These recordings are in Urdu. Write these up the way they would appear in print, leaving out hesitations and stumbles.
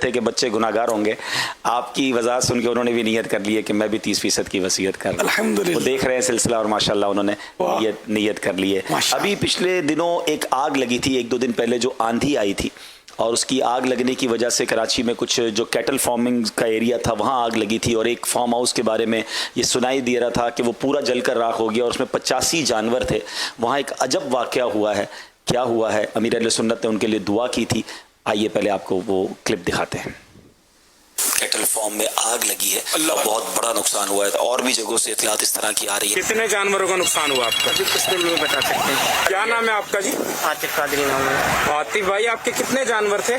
تھے کہ بچے گناہگار ہوں گے، آپ کی وضاحت سن کے انہوں نے بھی نیت کر لی ہے کہ میں بھی 30% کی وصیت کر لوں. الحمدللہ. وہ دیکھ رہے ہیں سلسلہ اور ماشاءاللہ انہوں نے نیت کر لی ہے. ابھی پچھلے دنوں ایک آگ لگی تھی، 1-2 دن پہلے جو آندھی آئی تھی، اور اس کی آگ لگنے کی وجہ سے کراچی میں کچھ جو کیٹل فارمنگ کا ایریا تھا وہاں آگ لگی تھی، اور ایک فارم ہاؤس کے بارے میں یہ سنائی دے رہا تھا کہ وہ پورا جل کر راکھ ہو گیا اور اس میں 85 جانور تھے. وہاں ایک عجب واقعہ ہوا ہے. کیا ہوا ہے؟ امیر اہل سنت نے ان کے لیے دعا کی تھی. آئیے پہلے آپ کو وہ کلپ دکھاتے ہیں. کیٹل فارم میں آگ لگی ہے، بہت بڑا نقصان ہوا ہے، اور بھی جگہوں سے اطلاعات اس طرح کی آ رہی ہے. کتنے جانوروں کا نقصان ہوا آپ کا؟ کس دن میں بتا سکتے ہیں. کیا نام ہے آپ کا جی؟ عاطف قادری نام ہے. عاطف بھائی، آپ کے کتنے جانور تھے؟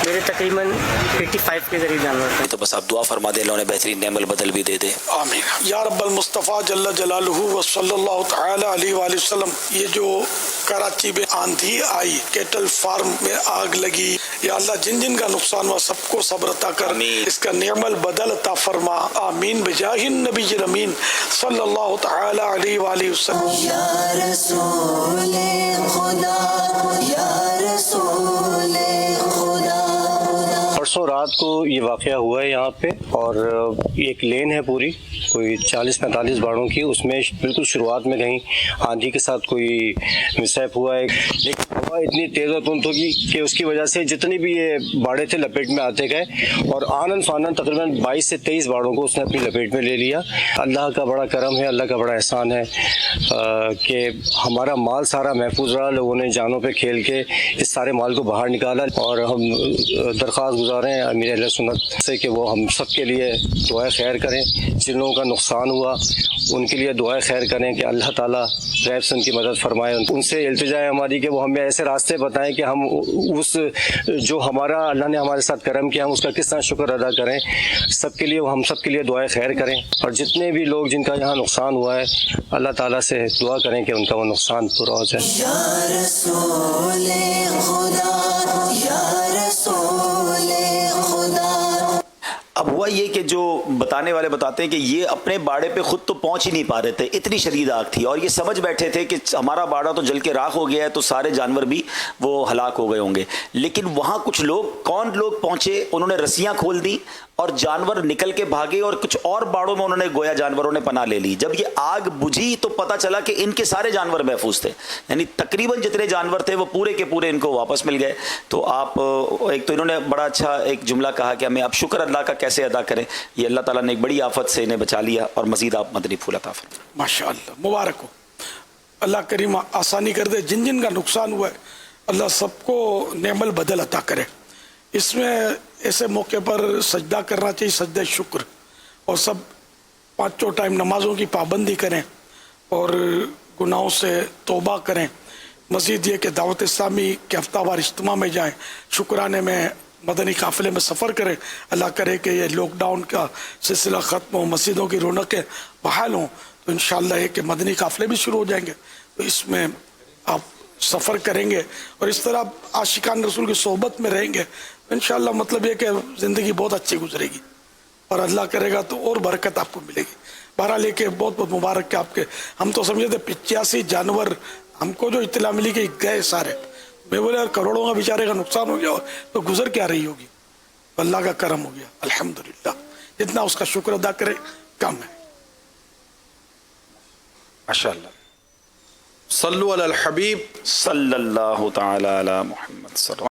میرے تقریباً 85 کے ذریعے جانور تھے. تو بس آپ دعا فرما دیں، اللہ انہیں بہترین نعم البدل بھی دے دے. آمین. یا رب المصطفیٰ جل جلالہ و صلی اللہ تعالی علیہ وآلہ وسلم، یہ جو کراچی میں آندھی آئی، کیٹل فارم میں آگ لگی، یا اللہ جن جن کا نقصان ہوا سب کو صبر عطا کر، اس کا نعم البدل عطا فرما. آمین بجاہ النبی الامین صلی اللہ تعالی علیہ وآلہ وسلم. یا رسول خدا، یا رسول خدا. پرسوں رات کو یہ واقعہ ہوا ہے یہاں پہ، اور ایک لین ہے پوری کوئی 40-45 باڑوں کی، اس میں بالکل شروعات میں کہیں آندھی کے ساتھ کوئی مسائب ہوا ہے، لیکن ہوا اتنی تیز و تند ہوگی کہ اس کی وجہ سے جتنی بھی یہ باڑے تھے لپیٹ میں آتے گئے، اور آنن فانن تقریباً 22 سے 23 باڑوں کو اس نے اپنی لپیٹ میں لے لیا. اللہ کا بڑا کرم ہے، اللہ کا بڑا احسان ہے کہ ہمارا مال سارا محفوظ رہا. لوگوں نے جانوں پہ کھیل کے اس سارے مال کو باہر نکالا، اور ہم درخواست گزار ہیں امیر اہل سنت سے کہ وہ ہم سب کے لیے دعائے خیر کریں. جن لوگوں کا نقصان ہوا ان کے لیے دعائے خیر کریں کہ اللہ تعالیٰ غیب سے ان کی مدد فرمائے. ان سے التجا ہے ہماری کہ وہ ہمیں ایسے راستے بتائیں کہ ہم اس جو ہمارا اللہ نے ہمارے ساتھ کرم کیا ہم اس کا کس طرح شکر ادا کریں. سب کے لیے ہم سب کے لیے دعائے خیر کریں، اور جتنے بھی لوگ جن کا یہاں نقصان ہوا ہے اللہ تعالیٰ سے دعا کریں کہ ان کا وہ نقصان پورا ہو جائے. یا رسول خدا، یا رسول خدا. اب ہوا یہ کہ جو بتانے والے بتاتے ہیں کہ یہ اپنے باڑے پہ خود تو پہنچ ہی نہیں پا رہے تھے، اتنی شدید آگ تھی، اور یہ سمجھ بیٹھے تھے کہ ہمارا باڑا تو جل کے راکھ ہو گیا ہے تو سارے جانور بھی وہ ہلاک ہو گئے ہوں گے. لیکن وہاں کچھ لوگ، کون لوگ پہنچے، انہوں نے رسیاں کھول دی اور جانور نکل کے بھاگے، اور کچھ اور باڑوں میں انہوں نے گویا جانوروں نے پناہ لے لی. جب یہ آگ بجھی تو پتہ چلا کہ ان کے سارے جانور محفوظ تھے، یعنی تقریباً جتنے جانور تھے وہ پورے کے پورے ان کو واپس مل گئے. تو آپ ایک تو انہوں نے بڑا اچھا ایک جملہ کہا کہ ہمیں اب شکر اللہ کا کیسے ادا کریں. یہ اللہ تعالیٰ نے ایک بڑی آفت سے انہیں بچا لیا، اور مزید آپ مدنی پھول عطا فرمائیں. ماشاءاللہ، مبارک ہو. اللہ کریم آسانی کر دے. جن جن کا نقصان ہوا ہے اللہ سب کو نعم البدل عطا کرے. اس میں ایسے موقع پر سجدہ کرنا چاہیے، سجدہ شکر، اور سب 5 ٹائم نمازوں کی پابندی کریں اور گناہوں سے توبہ کریں. مزید یہ کہ دعوت اسلامی کے ہفتہ وار اجتماع میں جائیں، شکرانے میں مدنی قافلے میں سفر کریں. اللہ کرے کہ یہ لاک ڈاؤن کا سلسلہ ختم ہو، مسجدوں کی رونقیں بحال ہوں، تو انشاءاللہ یہ کہ مدنی قافلے بھی شروع ہو جائیں گے. تو اس میں آپ سفر کریں گے اور اس طرح عاشقان رسول کی صحبت میں رہیں گے، انشاءاللہ مطلب یہ کہ زندگی بہت اچھی گزرے گی، اور اللہ کرے گا تو اور برکت آپ کو ملے گی. بہرحال یہ کہ بہت بہت مبارک کہ آپ کے، ہم تو سمجھے تھے 85 جانور، ہم کو جو اطلاع ملی کہ گئے سارے. میں بولے یار کروڑوں کا بیچارے کا نقصان ہو گیا تو گزر کیا رہی ہوگی. اللہ کا کرم ہو گیا الحمدللہ. جتنا اس کا شکر ادا کرے کم ہے. ماشاءاللہ. صلو علی الحبیب صلی اللہ تعالی علی محمد صلی اللہ